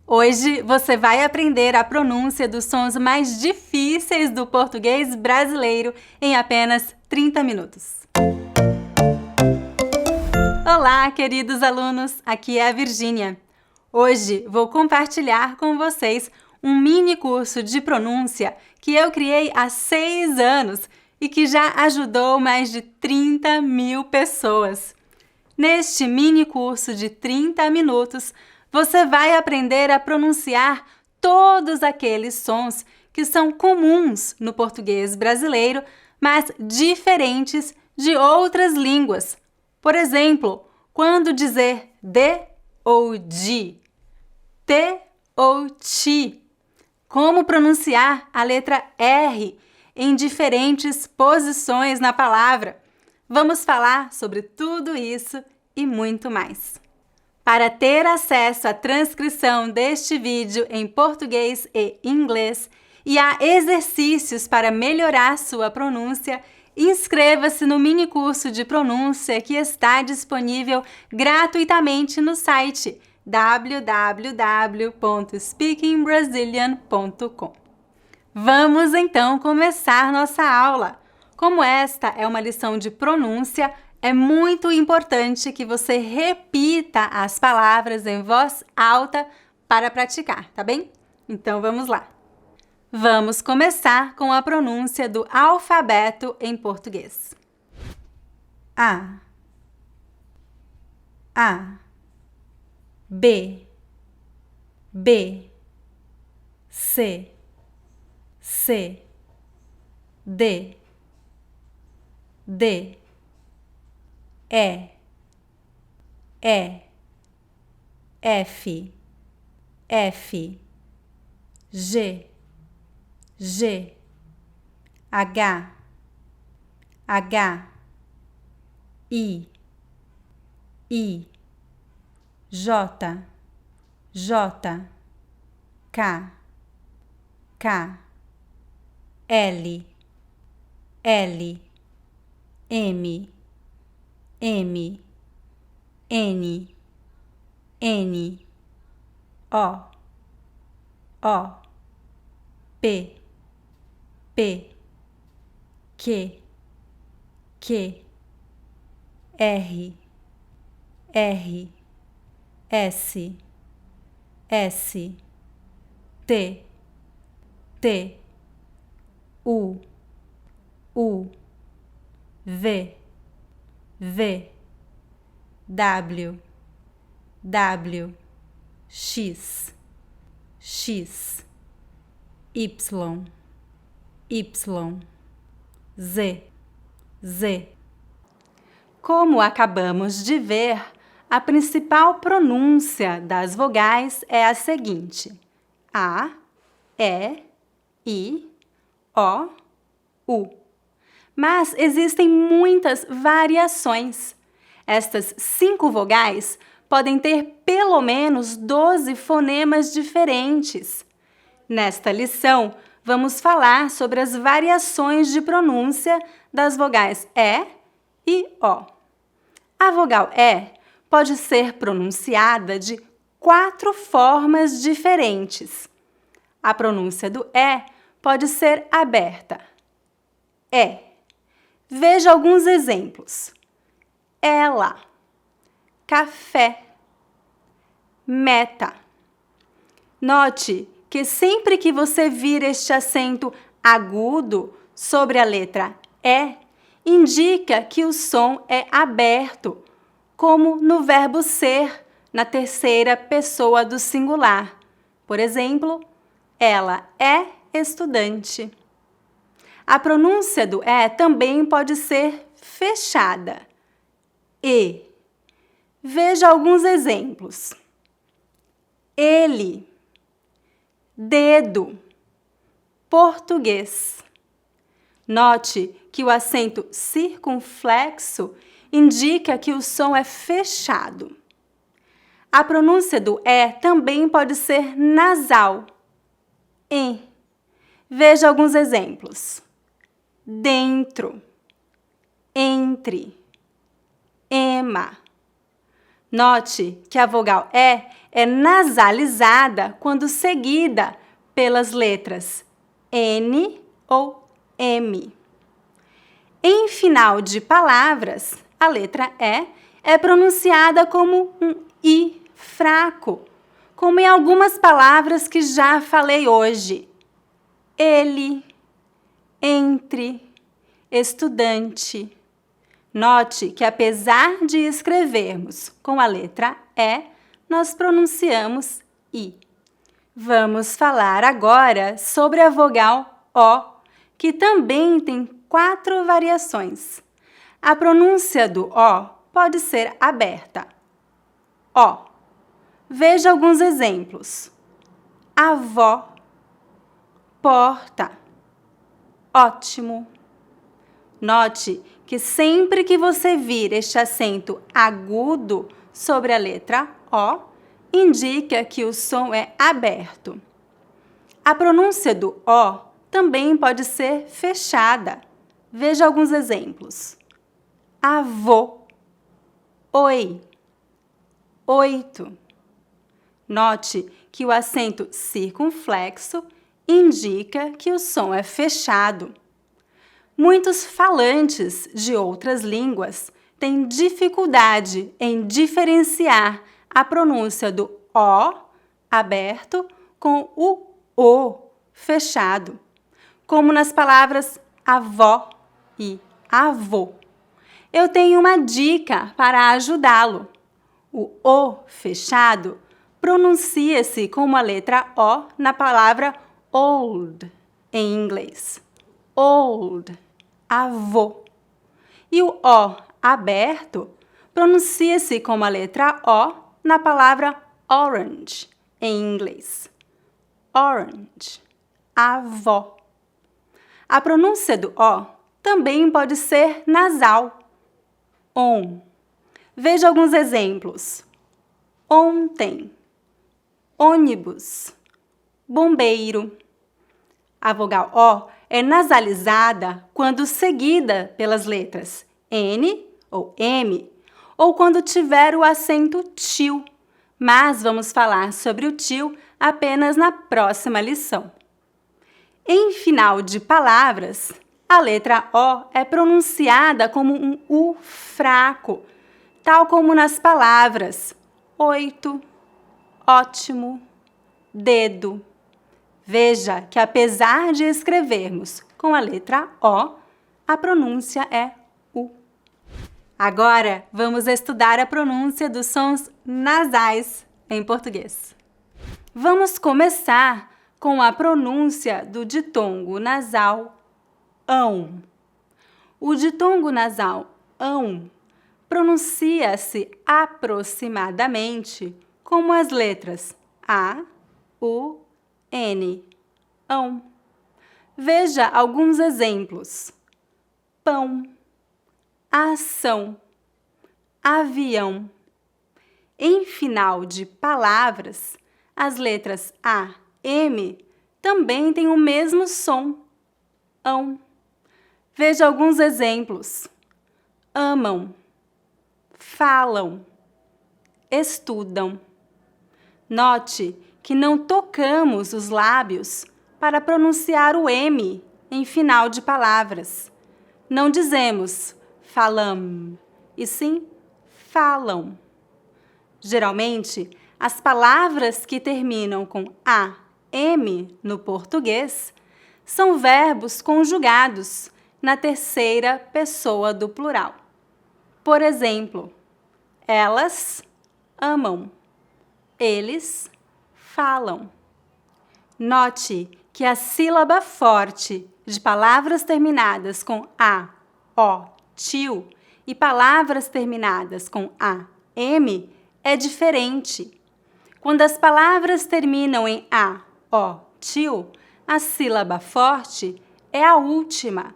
Hoje você vai aprender a pronúncia dos sons mais difíceis do português brasileiro em apenas 30 minutos. Olá, queridos alunos! Aqui é a Virgínia. Hoje vou compartilhar com vocês um mini curso de pronúncia que eu criei há 6 anos e que já ajudou mais de 30 mil pessoas. Neste mini curso de 30 minutos, você vai aprender a pronunciar todos aqueles sons que são comuns no português brasileiro, mas diferentes de outras línguas. Por exemplo, quando dizer de ou de, te ou ti. Como pronunciar a letra R em diferentes posições na palavra. Vamos falar sobre tudo isso e muito mais. Para ter acesso à transcrição deste vídeo em português e inglês e a exercícios para melhorar sua pronúncia, inscreva-se no mini curso de pronúncia que está disponível gratuitamente no site www.speakingbrasilian.com. Vamos então começar nossa aula. Como esta é uma lição de pronúncia, é muito importante que você repita as palavras em voz alta para praticar, tá bem? Então vamos lá. Vamos começar com a pronúncia do alfabeto em português. A, B, C, D, E, F, G, H, I, J, K, L, M, N, O, P, Q, R, S, T, U, V, W, X, Y, Z. Como acabamos de ver, a principal pronúncia das vogais é a seguinte: A, E, I, O, U. Mas existem muitas variações. Estas 5 vogais podem ter pelo menos 12 fonemas diferentes. Nesta lição, vamos falar sobre as variações de pronúncia das vogais E e O. A vogal E pode ser pronunciada de 4 formas diferentes. A pronúncia do E pode ser aberta. É. Veja alguns exemplos. Ela, café, meta. Note que sempre que você vir este acento agudo sobre a letra E, indica que o som é aberto, como no verbo ser, na terceira pessoa do singular. Por exemplo, ela é estudante. A pronúncia do E também pode ser fechada. E. Veja alguns exemplos. Ele, dedo, português. Note que o acento circunflexo indica que o som é fechado. A pronúncia do E também pode ser nasal. Em. Veja alguns exemplos. Dentro, entre, ema. Note que a vogal E é nasalizada quando seguida pelas letras N ou M. Em final de palavras, a letra E é pronunciada como um I fraco, como em algumas palavras que já falei hoje. Ele, entre, estudante. Note que apesar de escrevermos com a letra E, nós pronunciamos I. Vamos falar agora sobre a vogal O, que também tem 4 variações. A pronúncia do O pode ser aberta. O. Veja alguns exemplos. Avó, porta, ótimo. Note que sempre que você vir este acento agudo sobre a letra O, indica que o som é aberto. A pronúncia do O também pode ser fechada. Veja alguns exemplos. Avô, oi, 8. Note que o acento circunflexo indica que o som é fechado. Muitos falantes de outras línguas têm dificuldade em diferenciar a pronúncia do O aberto com o O fechado, como nas palavras avó e avô. Eu tenho uma dica para ajudá-lo. O O fechado pronuncia-se como a letra O na palavra old em inglês. Old, avô. E o O aberto pronuncia-se como a letra O na palavra orange em inglês. Orange, avó. A pronúncia do O também pode ser nasal. On. Veja alguns exemplos. Ontem, ônibus, bombeiro. A vogal O é nasalizada quando seguida pelas letras N ou M, ou quando tiver o acento til, mas vamos falar sobre o til apenas na próxima lição. Em final de palavras, a letra O é pronunciada como um U fraco, tal como nas palavras 8, ótimo, dedo. Veja que apesar de escrevermos com a letra O, a pronúncia é U. Agora, vamos estudar a pronúncia dos sons nasais em português. Vamos começar com a pronúncia do ditongo nasal ão. O ditongo nasal ão pronuncia-se aproximadamente como as letras A, U, N, ão. Veja alguns exemplos. Pão, ação, avião. Em final de palavras, as letras A, M também têm o mesmo som, ão. Veja alguns exemplos. Amam, falam, estudam. Note que não tocamos os lábios para pronunciar o M em final de palavras. Não dizemos falam, e sim falam. Geralmente, as palavras que terminam com A, M no português são verbos conjugados na terceira pessoa do plural. Por exemplo, elas amam, eles falam. Note que a sílaba forte de palavras terminadas com A, O, til e palavras terminadas com A, M é diferente. Quando as palavras terminam em A, O, til, a sílaba forte é a última.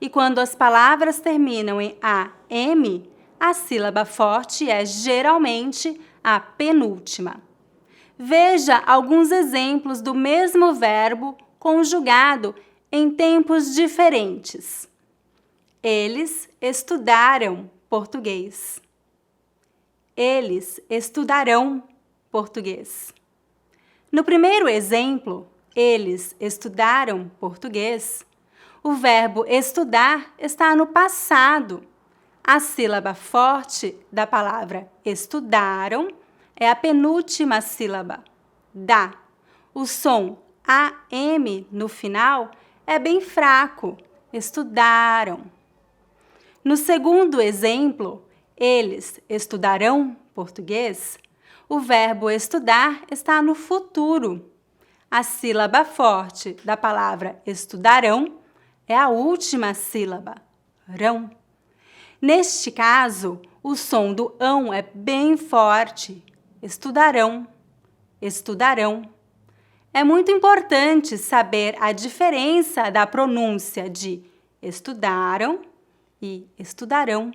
E quando as palavras terminam em A, M, a sílaba forte é geralmente a penúltima. Veja alguns exemplos do mesmo verbo conjugado em tempos diferentes. Eles estudaram português. Eles estudarão português. No primeiro exemplo, eles estudaram português. O verbo estudar está no passado. A sílaba forte da palavra estudaram é a penúltima sílaba, da. O som AM no final é bem fraco, estudaram. No segundo exemplo, eles estudarão português. O verbo estudar está no futuro. A sílaba forte da palavra estudarão é a última sílaba, rão. Neste caso, o som do ão é bem forte. Estudarão, estudarão. É muito importante saber a diferença da pronúncia de estudaram e estudarão,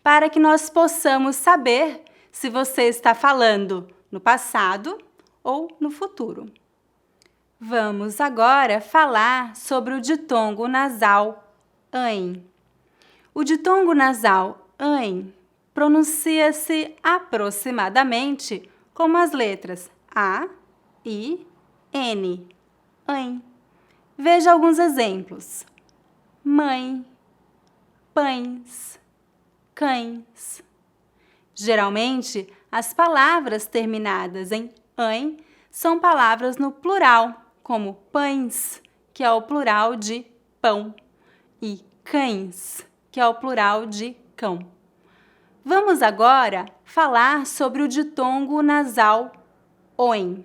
para que nós possamos saber se você está falando no passado ou no futuro. Vamos agora falar sobre o ditongo nasal ãe. O ditongo nasal ãe pronuncia-se aproximadamente como as letras A, I, N, ãe. Veja alguns exemplos. Mãe, pães, cães. Geralmente, as palavras terminadas em ãe são palavras no plural, como pães, que é o plural de pão, e cães, que é o plural de cão. Vamos agora falar sobre o ditongo nasal oin.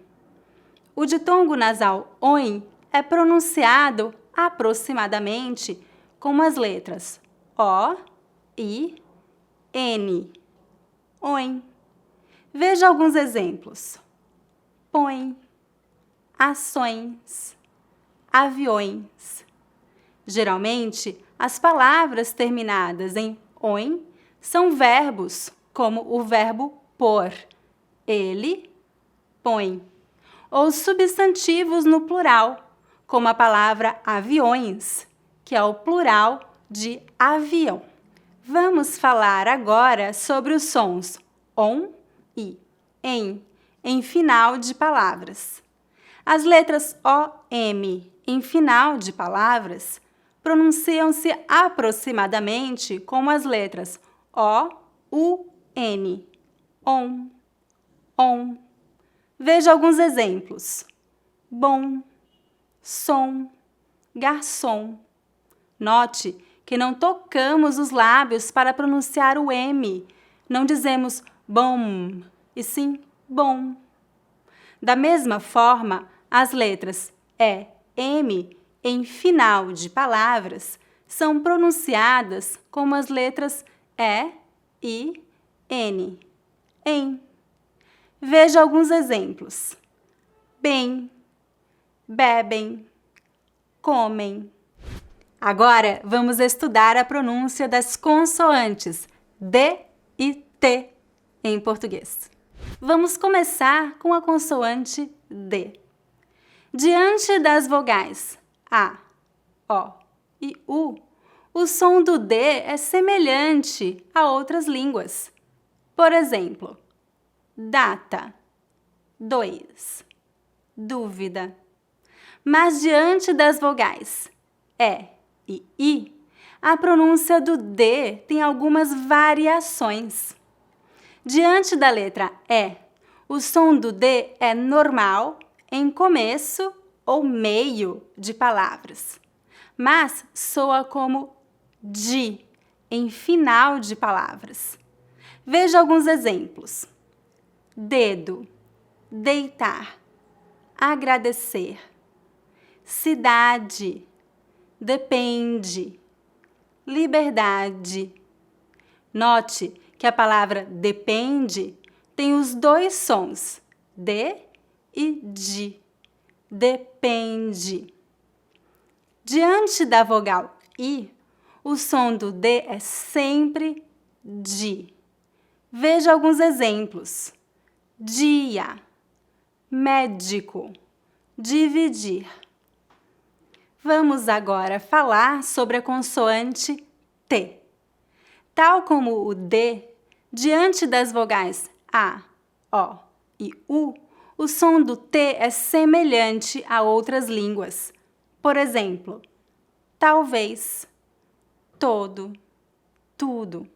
O ditongo nasal oin é pronunciado aproximadamente como as letras O, I, N, oin. Veja alguns exemplos. Põe, ações, aviões. Geralmente, as palavras terminadas em oin são verbos, como o verbo pôr. Ele põe. Ou substantivos no plural, como a palavra aviões, que é o plural de avião. Vamos falar agora sobre os sons on e em final de palavras. As letras OM em final de palavras pronunciam-se aproximadamente como as letras O, U, N, on, on. Veja alguns exemplos. Bom, som, garçom. Note que não tocamos os lábios para pronunciar o M. Não dizemos bom, e sim bom. Da mesma forma, as letras E, M em final de palavras são pronunciadas como as letras E, I, N, em. Veja alguns exemplos. Bem, bebem, comem. Agora, vamos estudar a pronúncia das consoantes D e T em português. Vamos começar com a consoante D. Diante das vogais A, O e U, o som do D é semelhante a outras línguas. Por exemplo, data, 2, dúvida. Mas diante das vogais E e I, a pronúncia do D tem algumas variações. Diante da letra E, o som do D é normal em começo ou meio de palavras, mas soa como D em final de palavras. Veja alguns exemplos. Dedo, deitar, agradecer. Cidade, depende, liberdade. Note que a palavra depende tem os dois sons, D e D. Depende. Diante da vogal I, o som do D é sempre D. Veja alguns exemplos. Dia, médico, dividir. Vamos agora falar sobre a consoante T. Tal como o D, diante das vogais A, O e U, o som do T é semelhante a outras línguas. Por exemplo, talvez, todo, tudo.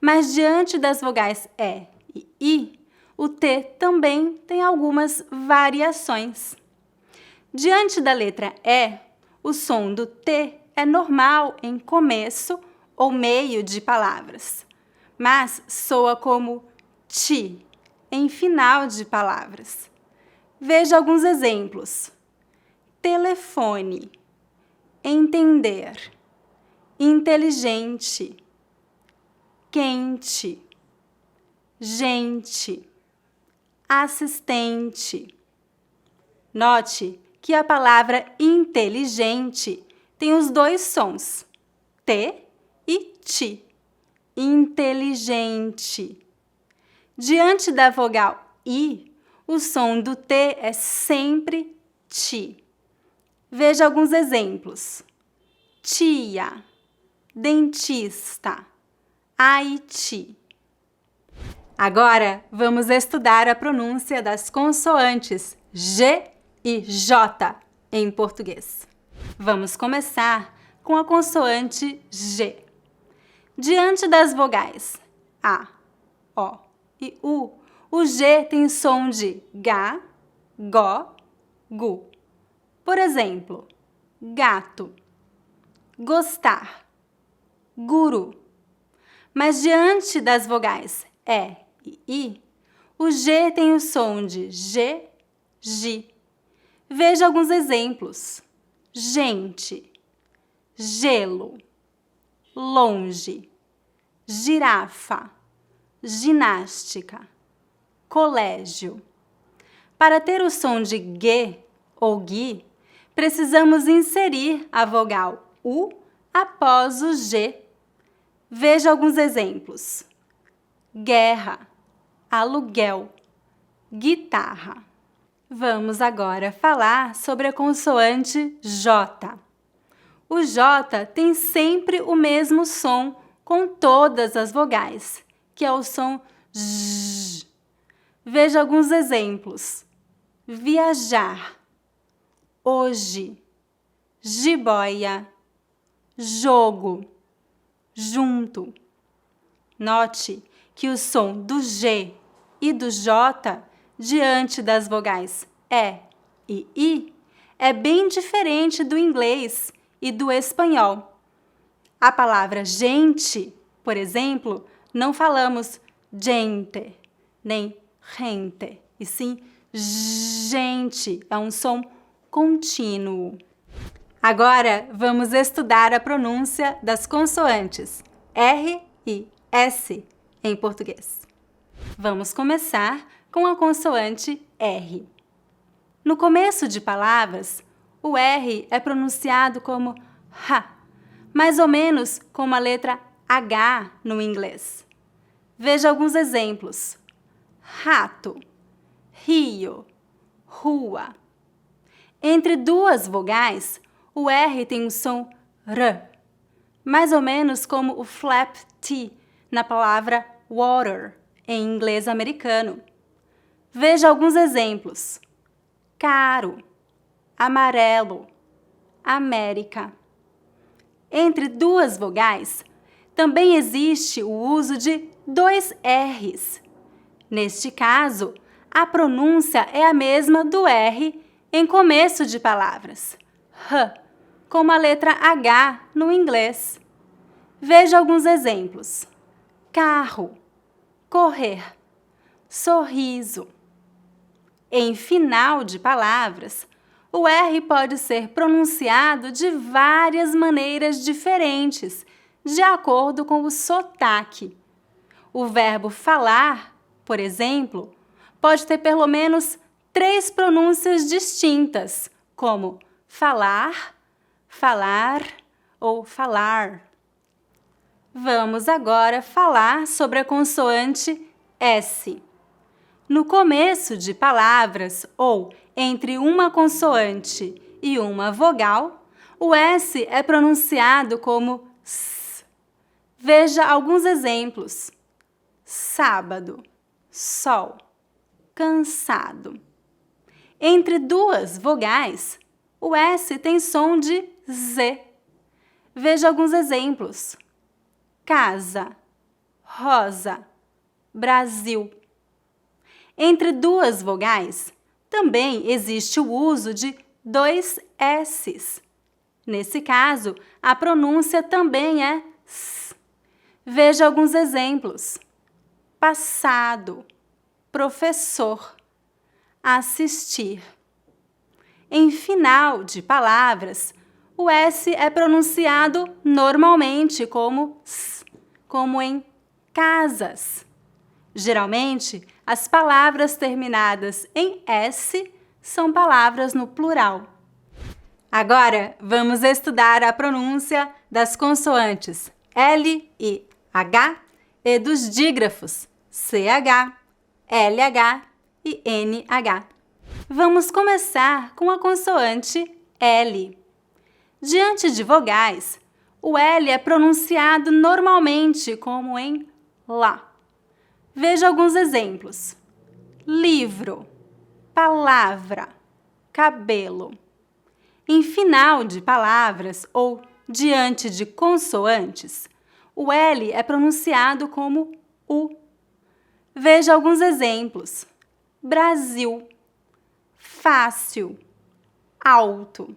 Mas diante das vogais E e I, o T também tem algumas variações. Diante da letra E, o som do T é normal em começo ou meio de palavras, mas soa como ti em final de palavras. Veja alguns exemplos. Telefone, entender, inteligente, quente, gente, assistente. Note que a palavra inteligente tem os dois sons, T e ti. Inteligente. Diante da vogal I, o som do T é sempre ti. Veja alguns exemplos. Tia, dentista, Haiti. Agora, vamos estudar a pronúncia das consoantes G e J em português. Vamos começar com a consoante G. Diante das vogais A, O e U, o G tem som de G, Go, Gu. Por exemplo, gato, gostar, guru. Mas diante das vogais E e I, o G tem o som de G, Gi. Veja alguns exemplos. Gente, gelo, longe, girafa, ginástica, colégio. Para ter o som de G ou Gui, precisamos inserir a vogal U após o G. Veja alguns exemplos. Guerra, aluguel, guitarra. Vamos agora falar sobre a consoante J. O J tem sempre o mesmo som com todas as vogais, que é o som J. Veja alguns exemplos. Viajar, hoje, jiboia, jogo, junto. Note que o som do G e do J diante das vogais E e I é bem diferente do inglês e do espanhol. A palavra gente, por exemplo, não falamos gente, nem gente, e sim gente, é um som contínuo. Agora, vamos estudar a pronúncia das consoantes R e S em português. Vamos começar com a consoante R. No começo de palavras, o R é pronunciado como H, mais ou menos como a letra H no inglês. Veja alguns exemplos. Rato, rio, rua. Entre duas vogais, o R tem o som R, mais ou menos como o flap T na palavra water em inglês americano. Veja alguns exemplos. Caro, amarelo, América. Entre duas vogais, também existe o uso de dois R's. Neste caso, a pronúncia é a mesma do R em começo de palavras, R, como a letra H no inglês. Veja alguns exemplos. Carro, correr, sorriso. Em final de palavras, o R pode ser pronunciado de várias maneiras diferentes, de acordo com o sotaque. O verbo falar, por exemplo, pode ter pelo menos 3 pronúncias distintas, como falar, falar ou falar. Vamos agora falar sobre a consoante S. No começo de palavras ou entre uma consoante e uma vogal, o S é pronunciado como S. Veja alguns exemplos. Sábado, sol. cansado. Entre duas vogais, o S tem som de Z. Veja alguns exemplos. Casa, rosa, Brasil. Entre duas vogais, também existe o uso de dois S's. Nesse caso, a pronúncia também é S. Veja alguns exemplos. Passado, professor, assistir. Em final de palavras, o S é pronunciado normalmente como S, como em casas. Geralmente, as palavras terminadas em S são palavras no plural. Agora, vamos estudar a pronúncia das consoantes L e H e dos dígrafos CH, LH e NH. Vamos começar com a consoante L. Diante de vogais, o L é pronunciado normalmente como em lá. Veja alguns exemplos. Livro, palavra, cabelo. Em final de palavras ou diante de consoantes, o L é pronunciado como U. Veja alguns exemplos. Brasil, fácil, alto.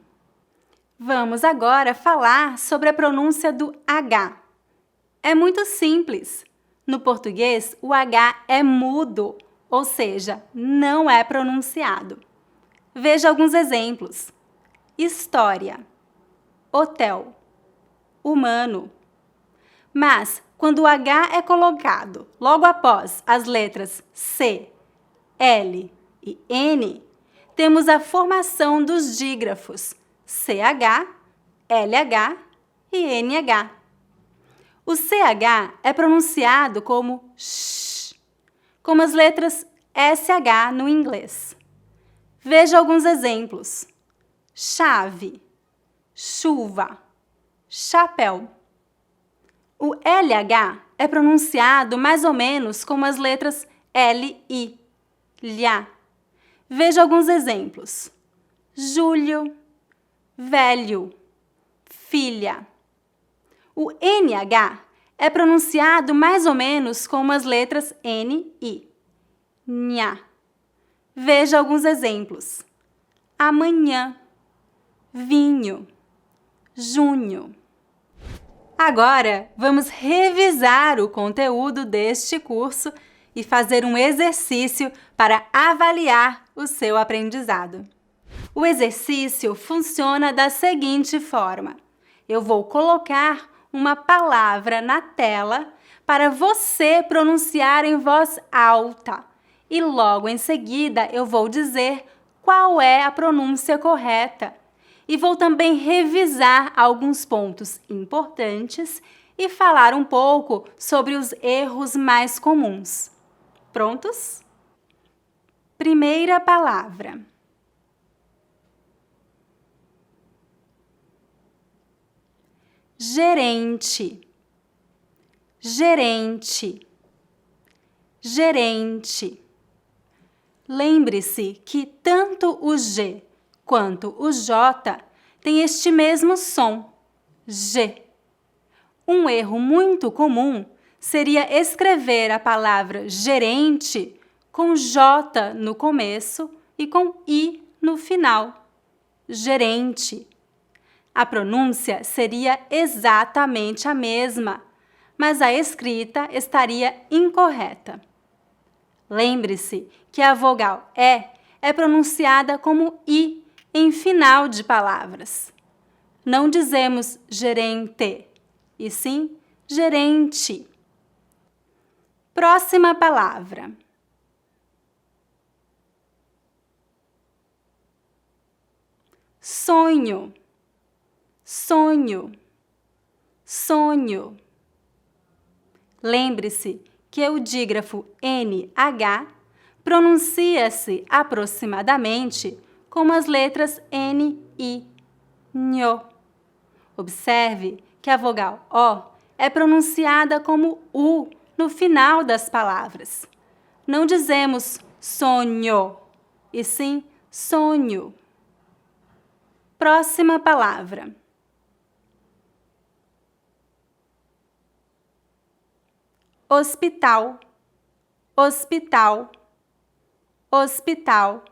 Vamos agora falar sobre a pronúncia do H. É muito simples. No português, o H é mudo, ou seja, não é pronunciado. Veja alguns exemplos. História, hotel, humano. Mas, quando o H é colocado logo após as letras C, L e N, temos a formação dos dígrafos CH, LH e NH. O CH é pronunciado como sh, como as letras SH no inglês. Veja alguns exemplos. Chave, chuva, chapéu. O LH é pronunciado mais ou menos como as letras LI, lhá. Veja alguns exemplos. Julho, velho, filha. O NH é pronunciado mais ou menos como as letras NI, nha. Veja alguns exemplos. Amanhã, vinho, junho. Agora, vamos revisar o conteúdo deste curso e fazer um exercício para avaliar o seu aprendizado. O exercício funciona da seguinte forma. Eu vou colocar uma palavra na tela para você pronunciar em voz alta e logo em seguida eu vou dizer qual é a pronúncia correta e vou também revisar alguns pontos importantes e falar um pouco sobre os erros mais comuns. Prontos? Primeira palavra. Gerente, gerente, gerente. Lembre-se que tanto o G quanto o J têm este mesmo som, G. Um erro muito comum seria escrever a palavra gerente com J no começo e com I no final. Gerente. A pronúncia seria exatamente a mesma, mas a escrita estaria incorreta. Lembre-se que a vogal E é pronunciada como I em final de palavras. Não dizemos gerente, e sim gerente. Próxima palavra. Sonho, sonho, sonho. Lembre-se que o dígrafo NH pronuncia-se aproximadamente como as letras N e nho. Observe que a vogal O é pronunciada como U no final das palavras. Não dizemos sonho, e sim sonho. Próxima palavra. Hospital, hospital, hospital.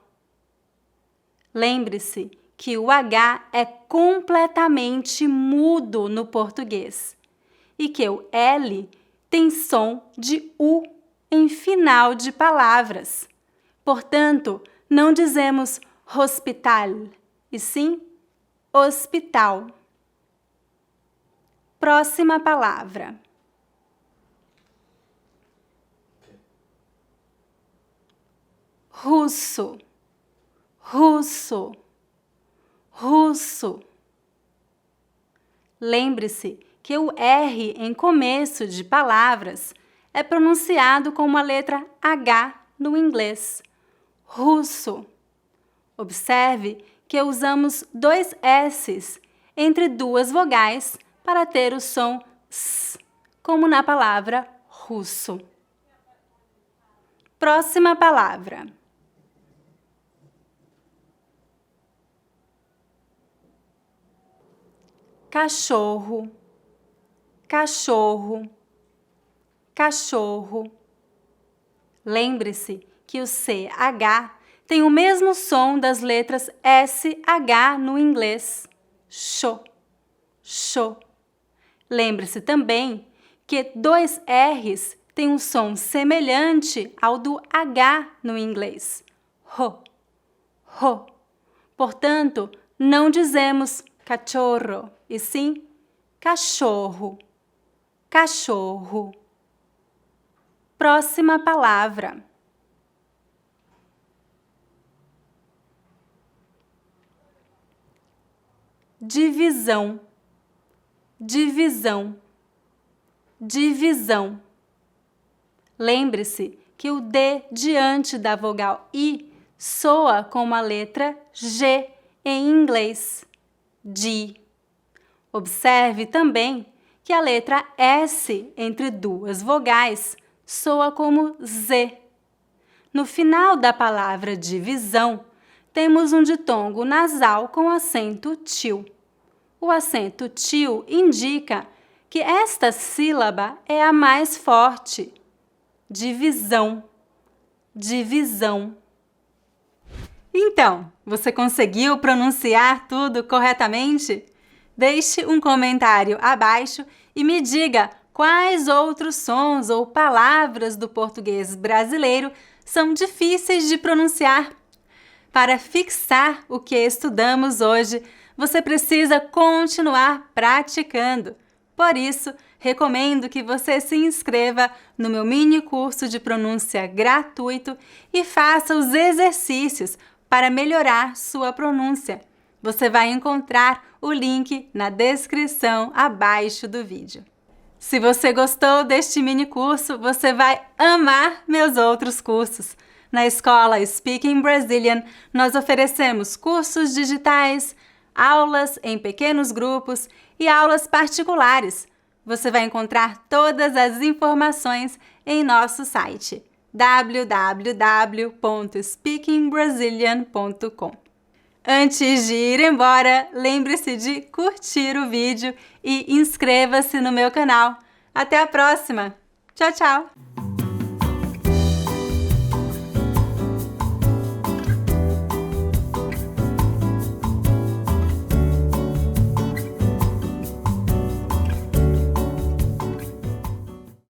Lembre-se que o H é completamente mudo no português e que o L tem som de U em final de palavras. Portanto, não dizemos hospital, e sim hospital. Próxima palavra. Russo, russo, russo. Lembre-se que o R em começo de palavras é pronunciado com a letra H no inglês. Russo. Observe que usamos dois S's entre duas vogais para ter o som S, como na palavra russo. Próxima palavra. Cachorro, cachorro, cachorro. Lembre-se que o CH tem o mesmo som das letras SH no inglês. Cho, cho. Lembre-se também que dois R's têm um som semelhante ao do H no inglês. Ro, ro. Portanto, não dizemos cachorro, e sim cachorro, cachorro. Próxima palavra. Divisão, divisão, divisão. Lembre-se que o D diante da vogal I soa como a letra G em inglês. Di. Observe também que a letra S entre duas vogais soa como Z. No final da palavra divisão, temos um ditongo nasal com acento til. O acento til indica que esta sílaba é a mais forte. Divisão, divisão. Então, você conseguiu pronunciar tudo corretamente? Deixe um comentário abaixo e me diga quais outros sons ou palavras do português brasileiro são difíceis de pronunciar. Para fixar o que estudamos hoje, você precisa continuar praticando. Por isso, recomendo que você se inscreva no meu mini curso de pronúncia gratuito e faça os exercícios para melhorar sua pronúncia. Você vai encontrar o link na descrição abaixo do vídeo. Se você gostou deste mini curso, você vai amar meus outros cursos. Na escola Speaking Brazilian, nós oferecemos cursos digitais, aulas em pequenos grupos e aulas particulares. Você vai encontrar todas as informações em nosso site www.speakingbrazilian.com. Antes de ir embora, lembre-se de curtir o vídeo e inscreva-se no meu canal. Até a próxima! Tchau, tchau!